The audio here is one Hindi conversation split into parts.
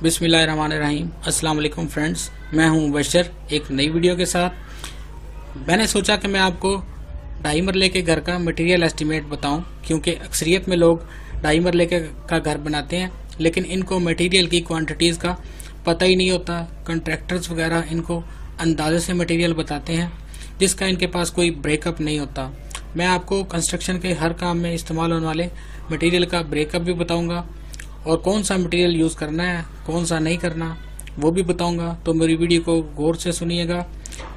बिस्मिल्लाहिर्रहमानिर्रहीम। अस्सलाम वालेकुम फ्रेंड्स, मैं हूं बशर एक नई वीडियो के साथ। मैंने सोचा कि मैं आपको ढाई मरले के घर का मटेरियल एस्टीमेट बताऊं, क्योंकि अक्सरियत में लोग ढाई मरले का घर बनाते हैं लेकिन इनको मटेरियल की क्वांटिटीज़ का पता ही नहीं होता। कंट्रैक्टर्स वगैरह इनको अंदाजे से मटेरियल बताते हैं जिसका इनके पास कोई ब्रेकअप नहीं होता। मैं आपको कंस्ट्रक्शन के हर काम में इस्तेमाल होने वाले मटेरियल का ब्रेकअप भी बताऊंगा और कौन सा मटेरियल यूज़ करना है कौन सा नहीं करना वो भी बताऊंगा। तो मेरी वीडियो को गौर से सुनिएगा।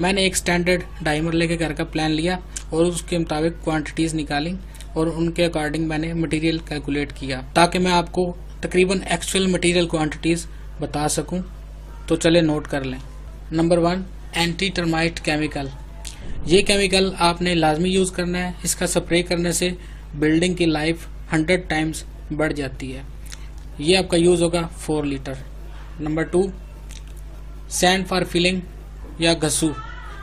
मैंने एक स्टैंडर्ड ढाई मरले के घर का प्लान लिया और उसके मुताबिक क्वांटिटीज़ निकाली और उनके अकॉर्डिंग मैंने मटेरियल कैलकुलेट किया ताकि मैं आपको तकरीबन एक्चुअल मटेरियल क्वांटिटीज़ बता सकूं। तो चले नोट कर लें। Number 1, anti termite chemical. ये केमिकल आपने लाजमी यूज़ करना है। इसका स्प्रे करने से बिल्डिंग की लाइफ 100 टाइम्स बढ़ जाती है। ये आपका यूज़ होगा 4 litre. Number 2, sand for filling या गसू।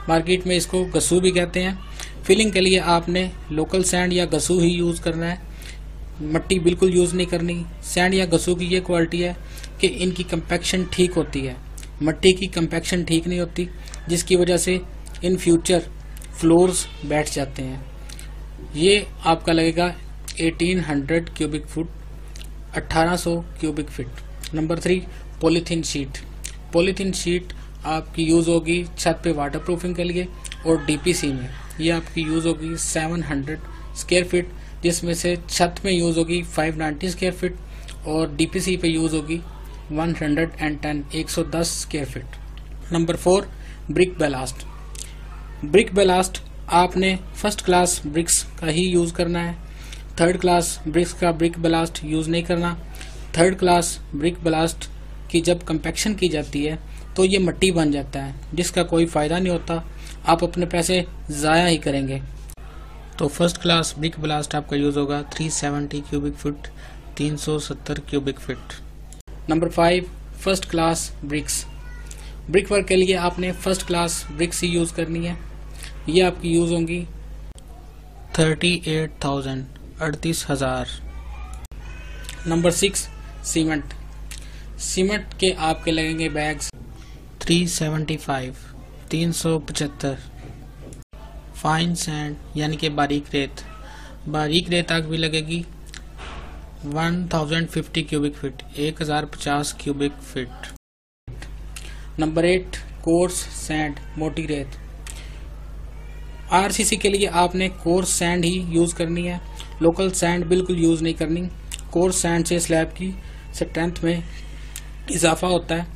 मार्केट में इसको गसू भी कहते हैं। फिलिंग के लिए आपने लोकल सैंड या गसू ही यूज़ करना है, मट्टी बिल्कुल यूज़ नहीं करनी। सैंड या गसू की ये क्वालिटी है कि इनकी कंपैक्शन ठीक होती है, मट्टी की कंपैक्शन ठीक नहीं होती, जिसकी वजह से इन फ्यूचर फ्लोर्स बैठ जाते हैं। ये आपका लगेगा 1800 cubic foot, 1800 cubic feet. Number 3, polythene sheet. Polythene sheet आपकी यूज़ होगी छत पे वाटर प्रूफिंग के लिए और डीपीसी में। ये आपकी यूज़ होगी 700 स्क्वायर फीट, जिसमें से छत में यूज़ होगी 590 स्क्वायर फीट और डीपीसी पे यूज़ होगी 110 square feet. Number 4, brick ballast. Brick ballast आपने फर्स्ट क्लास ब्रिक्स का ही यूज़ करना है। थर्ड क्लास ब्रिक्स का ब्रिक बेलास्ट यूज़ नहीं करना। थर्ड क्लास ब्रिक बेलास्ट की जब कंपैक्शन की जाती है तो ये मट्टी बन जाता है जिसका कोई फ़ायदा नहीं होता, आप अपने पैसे ज़ाया ही करेंगे। तो फर्स्ट क्लास ब्रिक बेलास्ट आपका यूज़ होगा 370 cubic foot, 370 cubic feet. Number 5, first class BRICS. Brick work के लिए आपने फर्स्ट क्लास ब्रिक्स ही यूज़ करनी है। ये आपकी यूज़ होंगी 38,000। Number 6, cement. सीमेंट के आपके लगेंगे बैग्स 375। फाइन सैंड यानी कि बारीक रेत आग भी लगेगी 1050 cubic feet, 1050 cubic feet. Number 8, coarse sand, मोटी रेत। आरसीसी के लिए आपने कोर्स सैंड ही यूज़ करनी है, लोकल सैंड बिल्कुल यूज़ नहीं करनी। कोर्स सैंड से स्लैब की स्ट्रेंथ में इजाफा होता है।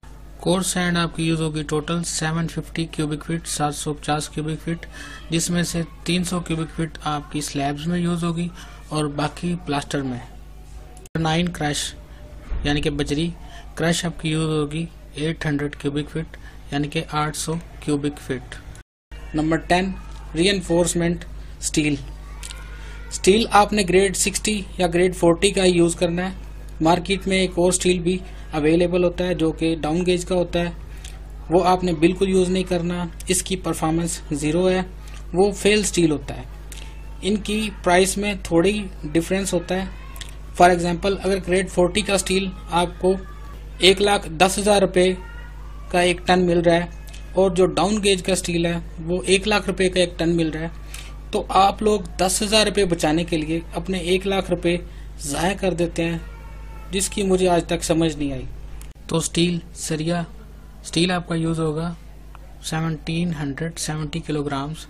कोर्स सैंड आपकी यूज़ होगी total 750 cubic feet, 750 cubic feet, जिसमें से 300 क्यूबिक फीट आपकी स्लैब्स में यूज़ होगी और बाकी प्लास्टर में। 9, क्रश यानी कि बजरी। क्रश आपकी यूज़ होगी 800 क्यूबिक फीट यानी कि 800 cubic feet. Number 10, reinforcement steel. Steel आपने ग्रेड 60 या ग्रेड 40 का ही यूज़ करना है। मार्केट में एक और स्टील भी अवेलेबल होता है जो कि डाउन गेज का होता है, वो आपने बिल्कुल यूज़ नहीं करना। इसकी परफॉर्मेंस 0 है, वो फेल स्टील होता है। इनकी प्राइस में थोड़ी डिफरेंस होता है। फॉर एग्जांपल, अगर ग्रेड 40 का स्टील आपको 1,10,000 रुपये का एक टन मिल रहा है और जो डाउन गेज का स्टील है वो 1,00,000 रुपये का एक टन मिल रहा है, तो आप लोग 10,000 रुपये बचाने के लिए अपने 1,00,000 रुपये ज़ाया कर देते हैं, जिसकी मुझे आज तक समझ नहीं आई। तो सरिया स्टील आपका यूज़ होगा 1770 किलोग्राम्स,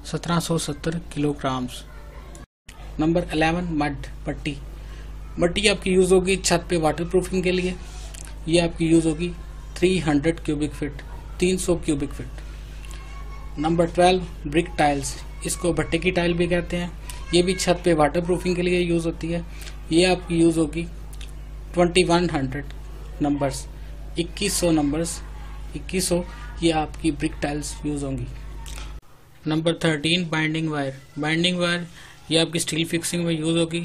1770 किलोग्राम्स। नंबर 11, मड, मट्टी आपकी यूज़ होगी छत पे वाटर प्रूफिंग के लिए। ये आपकी यूज़ होगी 300 cubic feet, 300 cubic feet. Number 12, brick tiles. इसको भट्टे की टाइल भी कहते हैं। ये भी छत पे वाटर प्रूफिंग के लिए यूज़ होती है। ये आपकी यूज़ होगी 2100 नंबर्स, 2100 नंबर्स, 2100 ये आपकी ब्रिक टाइल्स यूज़ होंगी। Number 13, binding wire. ये आपकी स्टील फिक्सिंग में यूज़ होगी।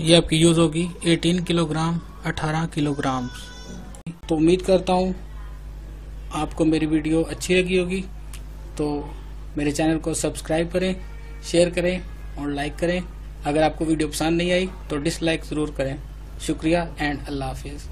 ये आपकी यूज़ होगी 18 किलोग्राम, 18 किलोग्राम। तो उम्मीद करता हूँ आपको मेरी वीडियो अच्छी लगी होगी। तो मेरे चैनल को सब्सक्राइब करें, शेयर करें और लाइक करें। अगर आपको वीडियो पसंद नहीं आई तो डिसलाइक ज़रूर करें। शुक्रिया एंड अल्लाह हाफिज़।